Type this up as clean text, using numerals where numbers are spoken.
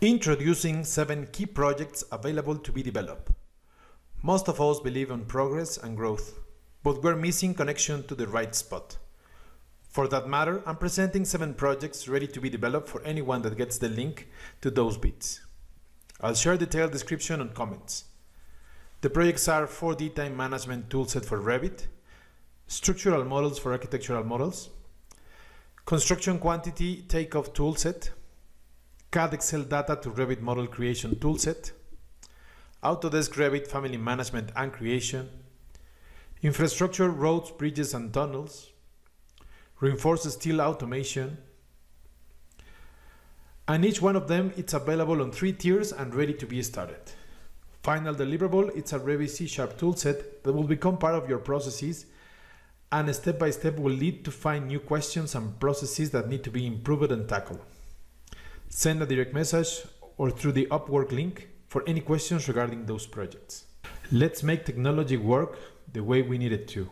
Introducing 7 key projects available to be developed. Most of us believe in progress and growth, but we're missing connection to the right spot. For that matter, I'm presenting 7 projects ready to be developed for anyone that gets the link to those bits. I'll share detailed description and comments. The projects are 4D time management toolset for Revit, structural models for architectural models, construction quantity takeoff toolset, CAD Excel data to Revit model creation toolset, Autodesk Revit Family management and creation, infrastructure, roads, bridges and tunnels, reinforced steel automation, and each one of them it's available on 3 tiers and ready to be started. Final deliverable, it's a Revit C# toolset that will become part of your processes and step by step will lead to find new questions and processes that need to be improved and tackled. Send a direct message or through the Upwork link for any questions regarding those projects. Let's make technology work the way we need it to.